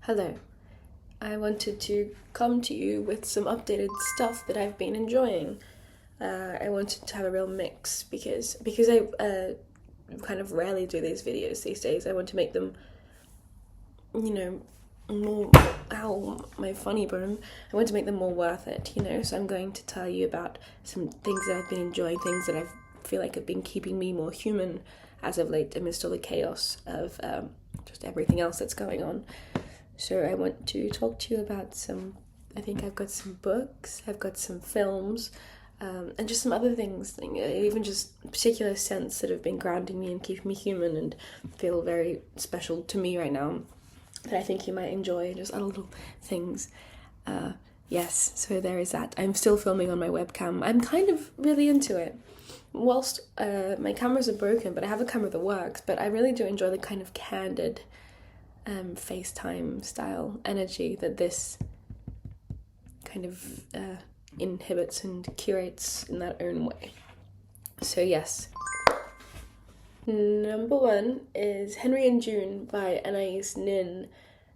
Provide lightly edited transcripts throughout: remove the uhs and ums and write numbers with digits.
Hello. I wanted to come to you with some updated stuff that I've been enjoying. I wanted to have a real mix because I kind of rarely do these videos these days. I want to make them, more, my funny bone. I want to make them more worth it, so I'm going to tell you about some things that I've been enjoying, things that I feel like have been keeping me more human as of late amidst all the chaos of just everything else that's going on. So I want to talk to you about I think I've got some books, I've got some films, and just some other things, even just particular scents that have been grounding me and keeping me human and feel very special to me right now that I think you might enjoy, just other little things. Yes, so there is that. I'm still filming on my webcam. I'm kind of really into it. Whilst my cameras are broken, but I have a camera that works, but I really do enjoy the kind of candid FaceTime style energy that this kind of inhibits and curates in that own way. So yes, number one is Henry and June by Anais Nin.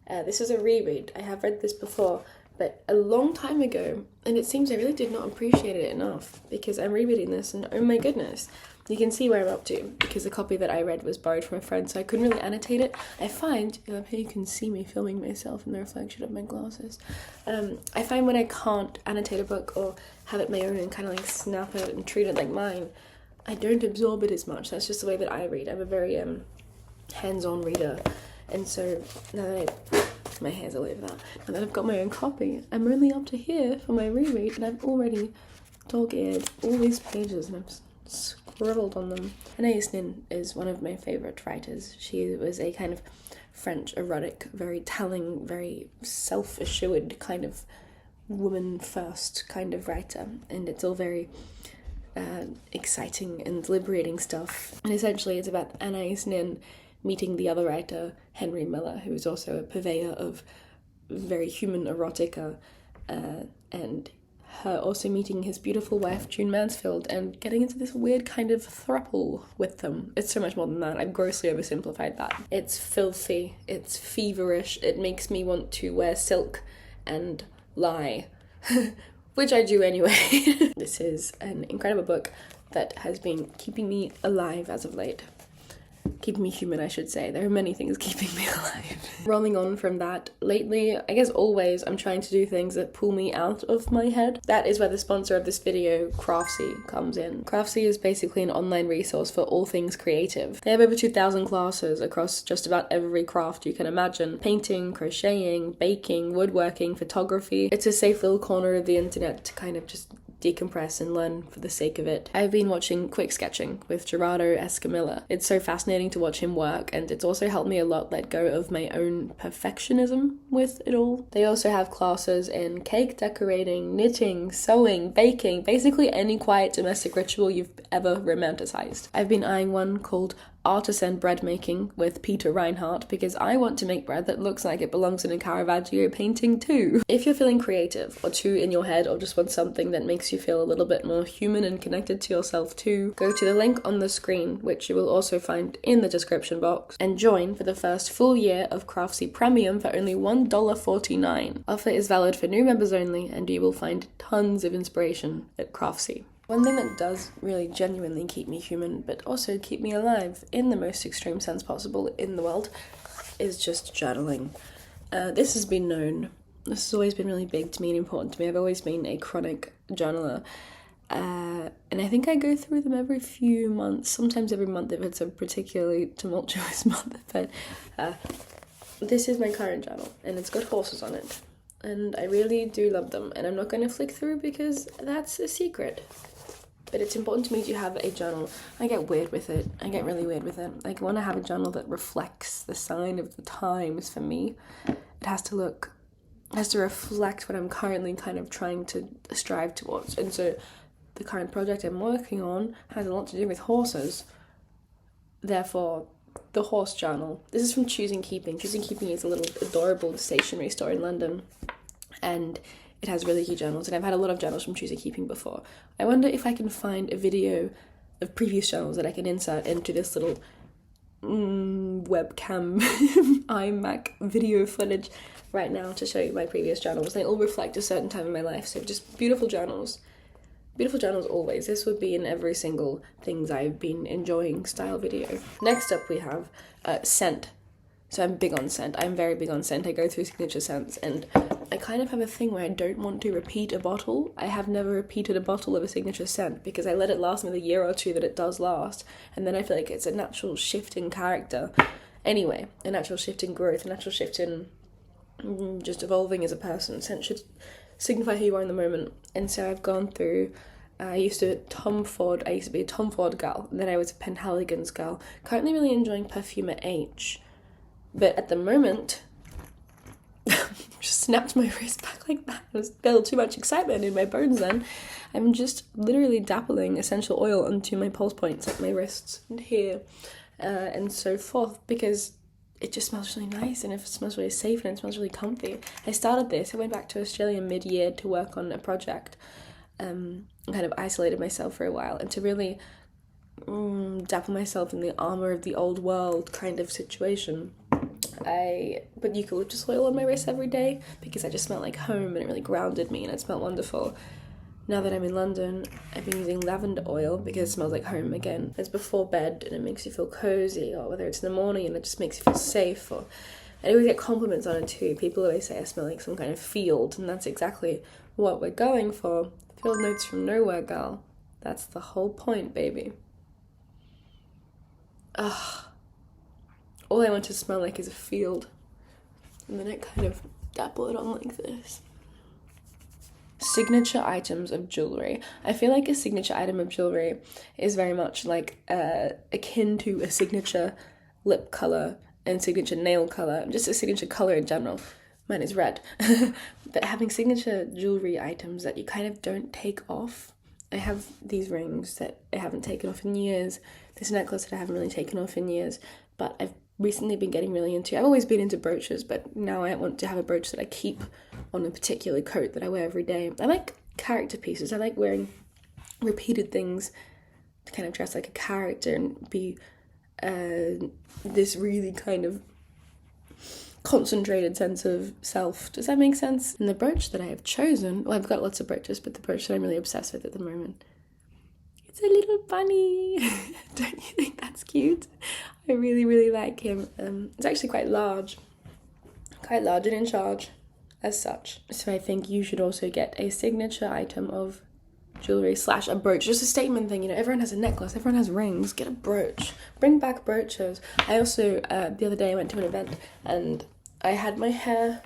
This is a reread. I have read this before, but a long time ago, and it seems I really did not appreciate it enough because I'm rereading this and oh my goodness, you can see where I'm up to because the copy that I read was borrowed from a friend, so I couldn't really annotate it. I find, here you can see me filming myself in the reflection of my glasses. I find when I can't annotate a book or have it my own and kind of like snap it and treat it like mine, I don't absorb it as much. That's just the way that I read. I'm a very hands-on reader, and so now that my hair's all over that, now that I've got my own copy, I'm only up to here for my reread, and I've already dog-eared all these pages, and I'm scribbled on them. Anais Nin is one of my favourite writers. She was a kind of French erotic, very telling, very self-assured kind of woman-first kind of writer, and it's all very exciting and liberating stuff. And essentially it's about Anais Nin meeting the other writer, Henry Miller, who is also a purveyor of very human erotica, and her also meeting his beautiful wife, June Mansfield, and getting into this weird kind of throuple with them. It's so much more than that. I've grossly oversimplified that. It's filthy, it's feverish, it makes me want to wear silk and lie, which I do anyway. This is an incredible book that has been keeping me alive as of late. Keeping me human, I should say. There are many things keeping me alive. Rolling on from that, lately, I guess always, I'm trying to do things that pull me out of my head. That is where the sponsor of this video, Craftsy, comes in. Craftsy is basically an online resource for all things creative. They have over 2,000 classes across just about every craft you can imagine. Painting, crocheting, baking, woodworking, photography. It's a safe little corner of the internet to kind of just decompress and learn for the sake of it. I've been watching Quick Sketching with Gerardo Escamilla. It's so fascinating to watch him work, and it's also helped me a lot let go of my own perfectionism with it all. They also have classes in cake decorating, knitting, sewing, baking, basically any quiet domestic ritual you've ever romanticized. I've been eyeing one called Artisan Bread Making with Peter Reinhardt because I want to make bread that looks like it belongs in a Caravaggio painting too. If you're feeling creative or too in your head or just want something that makes you feel a little bit more human and connected to yourself too, go to the link on the screen, which you will also find in the description box, and join for the first full year of Craftsy Premium for only $1.49. Offer is valid for new members only, and you will find tons of inspiration at Craftsy. One thing that does really genuinely keep me human, but also keep me alive in the most extreme sense possible in the world, is just journaling. This has been known. This has always been really big to me and important to me. I've always been a chronic journaler. And I think I go through them every few months, sometimes every month if it's a particularly tumultuous month. But this is my current journal, and it's got horses on it. And I really do love them, and I'm not going to flick through because that's a secret. But it's important to me to have a journal. I get weird with it. I get really weird with it. I want to have a journal that reflects the sign of the times for me. It has to reflect what I'm currently kind of trying to strive towards. And so the current project I'm working on has a lot to do with horses. Therefore, the horse journal. This is from Choosing Keeping. Choosing Keeping is a little adorable stationery store in London. And it has really cute journals, and I've had a lot of journals from Choosing Keeping before. I wonder if I can find a video of previous journals that I can insert into this little webcam iMac video footage right now to show you my previous journals. They all reflect a certain time in my life, so just beautiful journals. Beautiful journals always. This would be in every single things I've been enjoying style video. Next up we have scent. So I'm big on scent. I'm very big on scent. I go through signature scents, and I kind of have a thing where I don't want to repeat a bottle. I have never repeated a bottle of a signature scent because I let it last me the year or two that it does last, and then I feel like it's a natural shift in character. Anyway, a natural shift in growth, a natural shift in just evolving as a person. Scent should signify who you are in the moment. And so I've gone through, I used to be a Tom Ford girl, and then I was a Penhaligon's girl. Currently really enjoying Perfume H. But at the moment, just snapped my wrist back like that. I felt too much excitement in my bones then. I'm just literally dappling essential oil onto my pulse points, like my wrists and here, and so forth, because it just smells really nice, and it smells really safe, and it smells really comfy. I started this, I went back to Australia mid-year to work on a project, and kind of isolated myself for a while, and to really dapple myself in the armour of the old world kind of situation. I put eucalyptus oil on my wrist every day because I just smelled like home, and it really grounded me, and it smelled wonderful. Now that I'm in London, I've been using lavender oil because it smells like home again. It's before bed and it makes you feel cozy, or whether it's in the morning and it just makes you feel safe. Or I always get compliments on it too. People always say I smell like some kind of field, and that's exactly what we're going for. Field notes from nowhere, girl. That's the whole point, baby. Ugh. All I want to smell like is a field. And then I kind of dapple it on like this. Signature items of jewellery. I feel like a signature item of jewellery is very much like akin to a signature lip colour and signature nail colour, just a signature colour in general. Mine is red. But having signature jewellery items that you kind of don't take off. I have these rings that I haven't taken off in years, this necklace that I haven't really taken off in years, but I've recently been getting really into, I've always been into brooches, but now I want to have a brooch that I keep on a particular coat that I wear every day. I like character pieces. I like wearing repeated things to kind of dress like a character and be this really kind of concentrated sense of self. Does that make sense? And the brooch that I have chosen, well, I've got lots of brooches, but the brooch that I'm really obsessed with at the moment, it's a little bunny. Don't you think that's cute? I really, really like him. It's actually quite large and in charge as such. So I think you should also get a signature item of jewellery / a brooch, just a statement thing. You know, everyone has a necklace, everyone has rings, get a brooch. Bring back brooches. I also, the other day I went to an event and I had my hair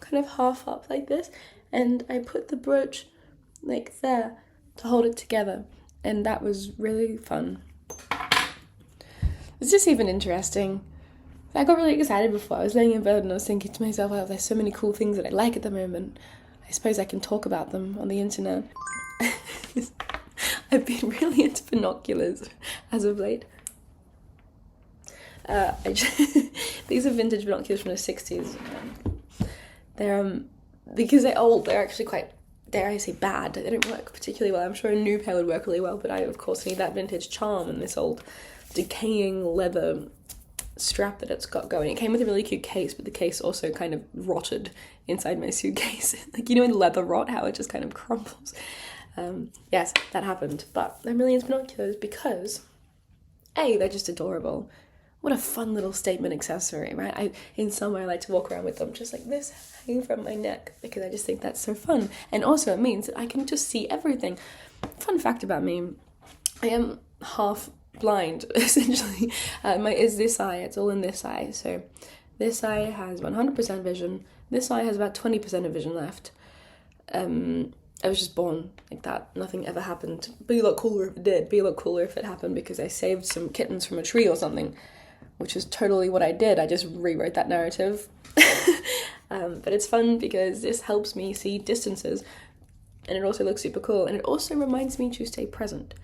kind of half up like this, and I put the brooch like there to hold it together, and that was really fun. It's just even interesting. I got really excited before. I was laying in bed and I was thinking to myself, oh, there's so many cool things that I like at the moment. I suppose I can talk about them on the internet. I've been really into binoculars as of late. These are vintage binoculars from the 60s. They're, because they're old, they're actually quite, dare I say, bad. They don't work particularly well. I'm sure a new pair would work really well, but I, of course, need that vintage charm and this old decaying leather strap that it's got going. It came with a really cute case, but the case also kind of rotted inside my suitcase. Like, you know, in leather rot, how it just kind of crumbles. Yes, that happened, but I'm really into binoculars because, A, they're just adorable. What a fun little statement accessory, right? In summer, I like to walk around with them just like this, hanging from my neck, because I just think that's so fun. And also it means that I can just see everything. Fun fact about me, I am half blind, essentially. Is this eye, it's all in this eye. So this eye has 100% vision. This eye has about 20% of vision left. I was just born like that. Nothing ever happened. Be a lot cooler if it did. Be a lot cooler if it happened because I saved some kittens from a tree or something, which is totally what I did. I just rewrote that narrative. But it's fun because this helps me see distances, and it also looks super cool, and it also reminds me to stay present,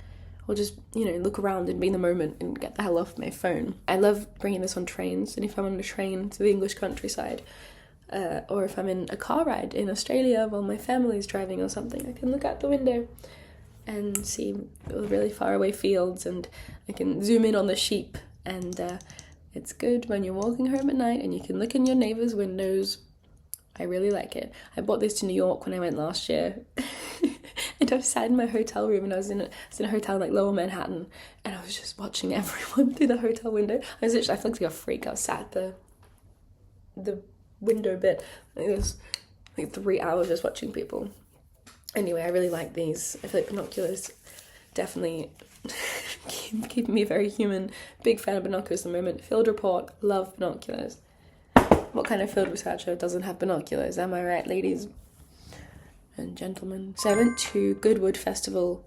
or just, you know, look around and be in the moment and get the hell off my phone. I love bringing this on trains, and if I'm on a train to the English countryside, or if I'm in a car ride in Australia while my family's driving or something, I can look out the window and see really far away fields, and I can zoom in on the sheep and it's good when you're walking home at night and you can look in your neighbours' windows. I really like it. I bought this to New York when I went last year. And I was sat in my hotel room, and I was in a hotel in like Lower Manhattan, and I was just watching everyone through the hotel window. I felt like a freak. I was sat at the window bit. It was like 3 hours just watching people. Anyway, I really like these. I feel like binoculars definitely keep me very human. Big fan of binoculars at the moment. Field report, love binoculars. What kind of field researcher doesn't have binoculars? Am I right, ladies and gentlemen? So I went to Goodwood Festival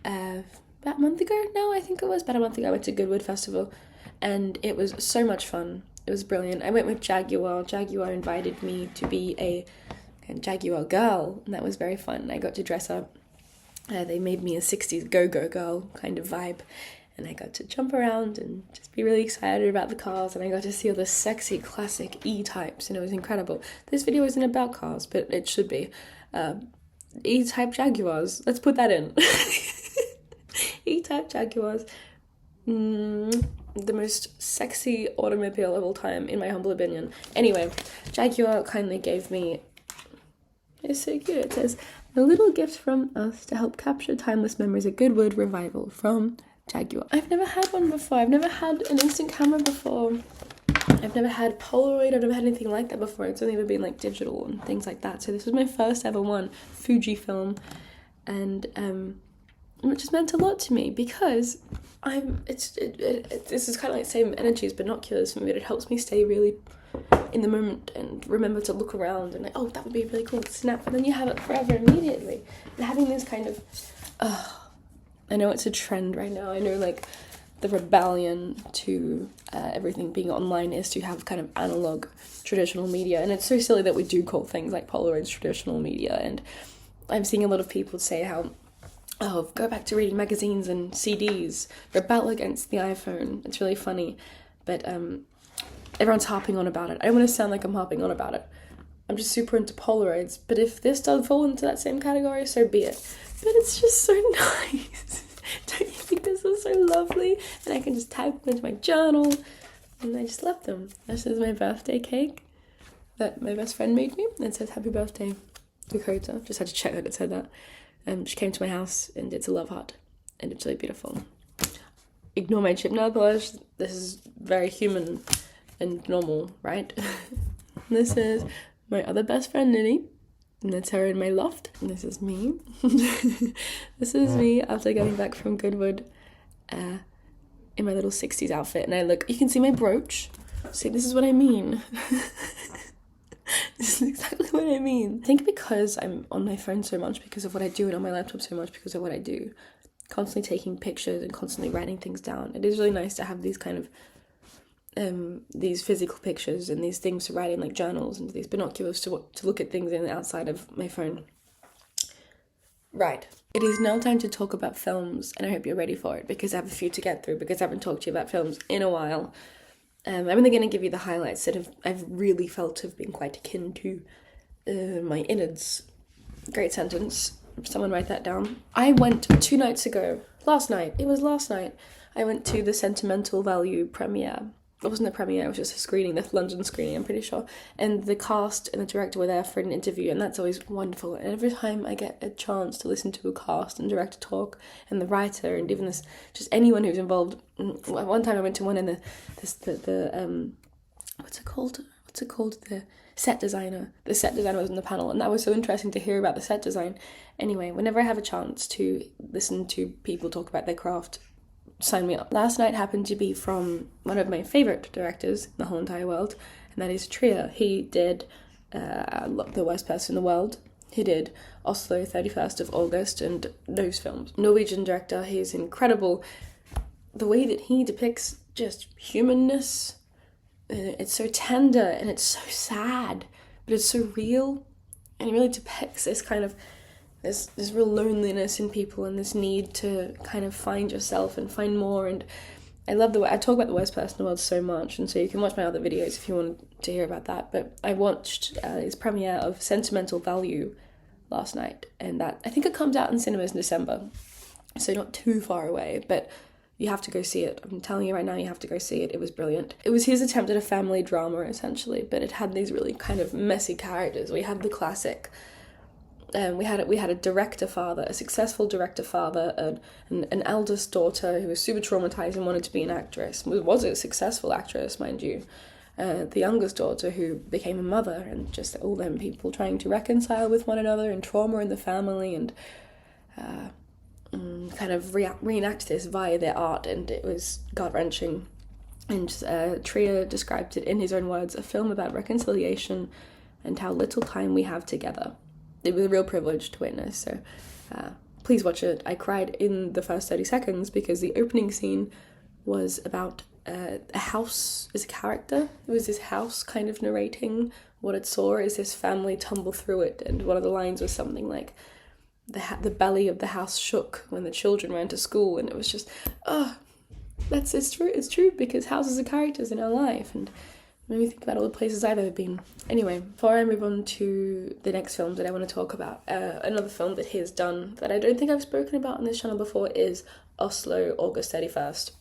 about a month ago now, I think it was. About a month ago I went to Goodwood Festival, and it was so much fun. It was brilliant. I went with Jaguar. Jaguar invited me to be a Jaguar girl, and that was very fun. I got to dress up. They made me a 60s go-go girl kind of vibe, and I got to jump around and just be really excited about the cars, and I got to see all the sexy classic E-types, and it was incredible. This video isn't about cars, but it should be. E-type Jaguars. Let's put that in. E-type Jaguars. The most sexy automobile of all time, in my humble opinion. Anyway, Jaguar kindly gave me... It's so cute. It says, "A little gift from us to help capture timeless memories, a Goodwood revival from Jaguar." I've never had one before. I've never had an instant camera before. I've never had Polaroid. I've never had anything like that before. It's only ever been like digital and things like that. So this was my first ever one, Fujifilm, and it just meant a lot to me because this is kind of like the same energy as binoculars for me. It helps me stay really in the moment and remember to look around and like, oh, that would be really cool to snap, and then you have it forever immediately. And having this kind of I know it's a trend right now. I know like the rebellion to everything being online is to have kind of analog traditional media, and it's so silly that we do call things like Polaroids traditional media. And I'm seeing a lot of people say how, oh, go back to reading magazines and CDs, rebel against the iPhone. It's really funny, but everyone's harping on about it. I don't want to sound like I'm harping on about it. I'm just super into Polaroids, but if this does fall into that same category, so be it. But it's just so nice. Don't you think this is so lovely? And I can just type them into my journal, and I just love them. This is my birthday cake that my best friend made me. It says, "Happy birthday, Dakota." Just had to check that it said that. She came to my house, and it's a love heart, and it's really beautiful. Ignore my chip nail polish. This is very human and normal, right? This is my other best friend, Nini. And that's her in my loft. And this is me. This is me after getting back from Goodwood in my little 60s outfit. And you can see my brooch. See, this is what I mean. This is exactly what I mean. I think because I'm on my phone so much because of what I do, and on my laptop so much because of what I do, constantly taking pictures and constantly writing things down, it is really nice to have these kind of these physical pictures and these things to write in, like journals, and these binoculars to look at things in outside of my phone. Right. It is now time to talk about films, and I hope you're ready for it because I have a few to get through because I haven't talked to you about films in a while. I'm only going to give you the highlights that I've really felt have been quite akin to my innards. Great sentence. Someone write that down. I went 2 nights ago. Last night. I went to the Sentimental Value premiere. It wasn't a premiere, it was just a screening, the London screening, I'm pretty sure. And the cast and the director were there for an interview, and that's always wonderful. And every time I get a chance to listen to a cast and director talk, and the writer, and even just anyone who's involved. One time I went to one, and the what's it called? The set designer. The set designer was on the panel, and that was so interesting to hear about the set design. Anyway, whenever I have a chance to listen to people talk about their craft, sign me up. Last night happened to be from one of my favourite directors in the whole entire world, and that is Trier. He did The Worst Person in the World. He did Oslo, 31st of August, and those films. Norwegian director, he's incredible. The way that he depicts just humanness, it's so tender and it's so sad, but it's so real, and he really depicts this kind of this real loneliness in people and this need to kind of find yourself and find more. And I love the way I talk about The Worst Person in the World so much, and so you can watch my other videos if you want to hear about that. But I watched his premiere of Sentimental Value last night, and that I think it comes out in cinemas in December, so not too far away. But You have to go see it. I'm telling you right now, you have to go see it. It was brilliant. It was his attempt at a family drama, essentially, but it had these really kind of messy characters. We had the classic... we had a director father, a successful director father, an eldest daughter who was super traumatized and wanted to be an actress. Was a successful actress, mind you. The youngest daughter who became a mother, and just all them people trying to reconcile with one another and trauma in the family, and kind of reenact this via their art, and it was gut-wrenching. And Trier described it in his own words, a film about reconciliation and how little time we have together. It was a real privilege to witness, so please watch it. I cried in the first 30 seconds because the opening scene was about a house as a character. It was this house kind of narrating what it saw as this family tumble through it, and one of the lines was something like, the belly of the house shook when the children ran to school, and it was just, it's true, because houses are characters in our life, and made me think about all the places I've ever been. Anyway, before I move on to the next film that I want to talk about, another film that he has done that I don't think I've spoken about on this channel before is Oslo, August 31st.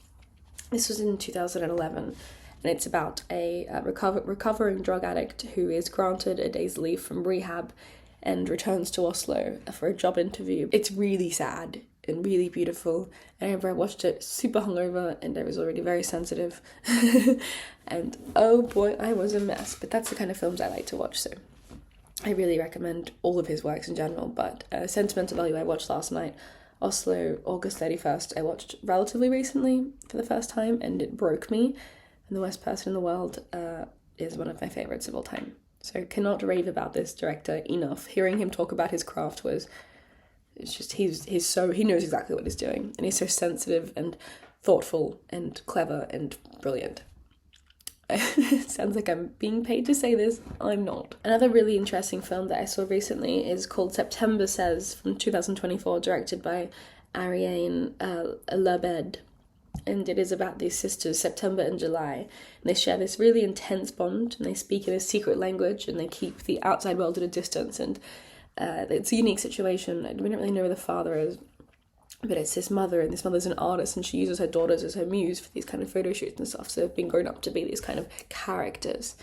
This was in 2011, and it's about a recovering drug addict who is granted a day's leave from rehab and returns to Oslo for a job interview. It's really sad and really beautiful. I remember I watched it super hungover and I was already very sensitive. And oh boy, I was a mess. But that's the kind of films I like to watch, so I really recommend all of his works in general. But Sentimental Value I watched last night. Oslo, August 31st, I watched relatively recently for the first time, and it broke me. And The Worst Person in the World is one of my favourites of all time. So I cannot rave about this director enough. Hearing him talk about his craft was... It's just, he knows exactly what he's doing, and he's so sensitive and thoughtful and clever and brilliant. It sounds like I'm being paid to say this. I'm not. Another really interesting film that I saw recently is called September Says from 2024, directed by Ariane Labed. And it is about these sisters, September and July. And they share this really intense bond, and they speak in a secret language, and they keep the outside world at a distance. And it's a unique situation. We don't really know who the father is, but it's this mother, and this mother's an artist, and she uses her daughters as her muse for these kind of photo shoots and stuff, so they've been grown up to be these kind of characters,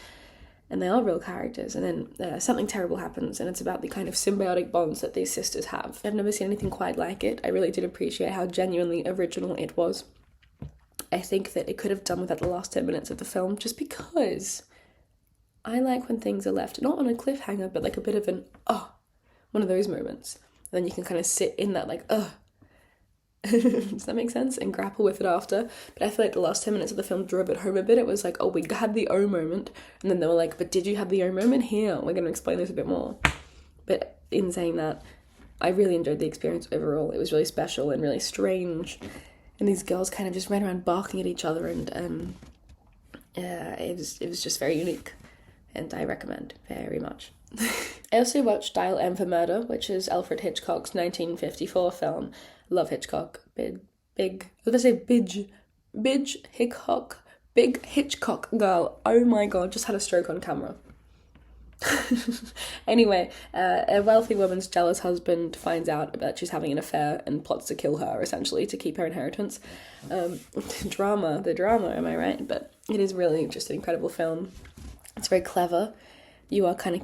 and they are real characters. And then something terrible happens, and it's about the kind of symbiotic bonds that these sisters have. I've never seen anything quite like it. I really did appreciate how genuinely original it was. I think that it could have done without the last 10 minutes of the film, just because I like when things are left not on a cliffhanger, but like a bit of an one of those moments. And then you can kind of sit in that like, does that make sense? And grapple with it after. But I feel like the last 10 minutes of the film drove it home a bit. It was like, we had the moment. And then they were like, but did you have the moment? Here, we're going to explain this a bit more. But in saying that, I really enjoyed the experience overall. It was really special and really strange. And these girls kind of just ran around barking at each other. And it was just very unique. And I recommend very much. I also watched Dial M for Murder, which is Alfred Hitchcock's 1954 film. Love Hitchcock. Big Hitchcock girl. Oh my god, just had a stroke on camera. Anyway, a wealthy woman's jealous husband finds out that she's having an affair and plots to kill her, essentially, to keep her inheritance. The drama, am I right? But it is really just an incredible film. It's very clever. You are kind of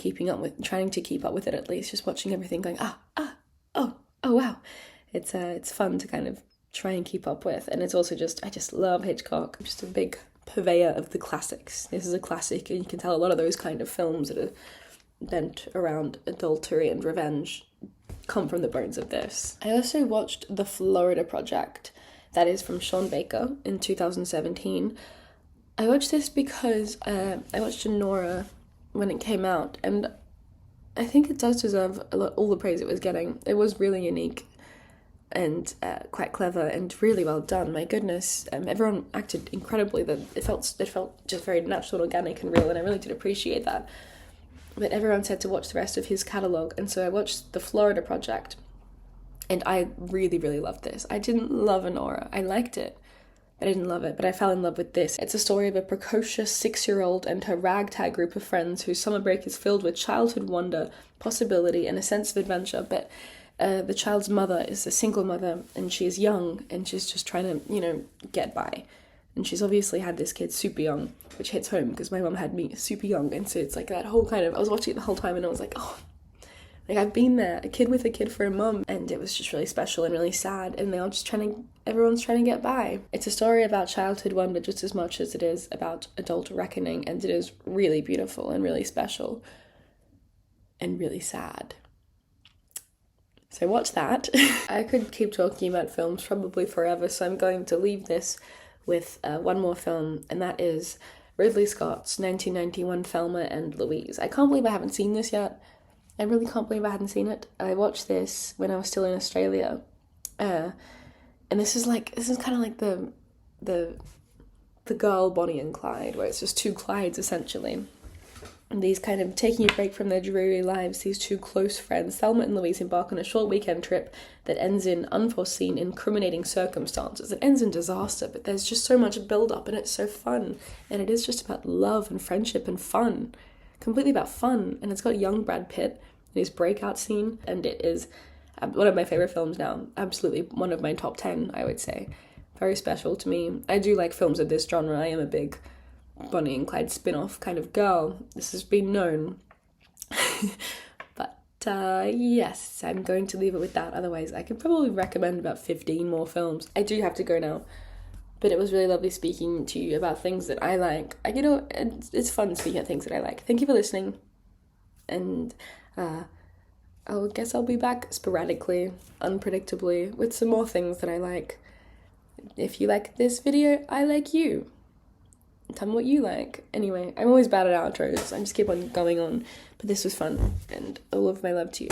trying to keep up with it, at least, just watching everything going, oh wow. It's fun to kind of try and keep up with, and it's also I just love Hitchcock. I'm just a big purveyor of the classics. This is a classic, and you can tell a lot of those kind of films that are bent around adultery and revenge come from the bones of this. I also watched The Florida Project, that is from Sean Baker in 2017. I watched this because I watched Nora when it came out, and I think it does deserve all the praise it was getting. It was really unique and quite clever and really well done. My goodness, everyone acted incredibly. That it felt just very natural and organic and real, and I really did appreciate that. But everyone said to watch the rest of his catalogue, and so I watched The Florida Project, and I really, really loved this. I didn't love Nora. I liked it, but I didn't love it, but I fell in love with this. It's a story of a precocious 6-year-old and her ragtag group of friends whose summer break is filled with childhood wonder, possibility, and a sense of adventure, but the child's mother is a single mother, and she's young, and she's just trying to, you know, get by. And she's obviously had this kid super young, which hits home because my mum had me super young. And so it's like that whole kind of, I was watching it the whole time and I was like, oh, like I've been there, a kid with a kid for a mum. And it was just really special and really sad. And they're all just everyone's trying to get by. It's a story about childhood wonder just as much as it is about adult reckoning. And it is really beautiful and really special and really sad. So watch that. I could keep talking about films probably forever, so I'm going to leave this with one more film, and that is Ridley Scott's 1991 Thelma and Louise. I can't believe I haven't seen this yet. I really can't believe I hadn't seen it. I watched this when I was still in Australia, and this is kind of like the girl Bonnie and Clyde, where it's just two Clydes essentially. And these kind of taking a break from their dreary lives, these two close friends, Thelma and Louise, embark on a short weekend trip that ends in unforeseen, incriminating circumstances. It ends in disaster, but there's just so much build-up, and it's so fun. And it is just about love and friendship and fun. Completely about fun. And it's got young Brad Pitt in his breakout scene, and it is one of my favourite films now. Absolutely one of my top 10, I would say. Very special to me. I do like films of this genre. I am a big Bonnie and Clyde spin-off kind of girl. This has been known. But yes, I'm going to leave it with that. Otherwise, I could probably recommend about 15 more films. I do have to go now. But it was really lovely speaking to you about things that I like. It's fun speaking of things that I like. Thank you for listening. And I guess I'll be back sporadically, unpredictably, with some more things that I like. If you like this video, I like you. Tell me what you like. Anyway, I'm always bad at outros. I just keep on going on. But this was fun, and all of my love to you.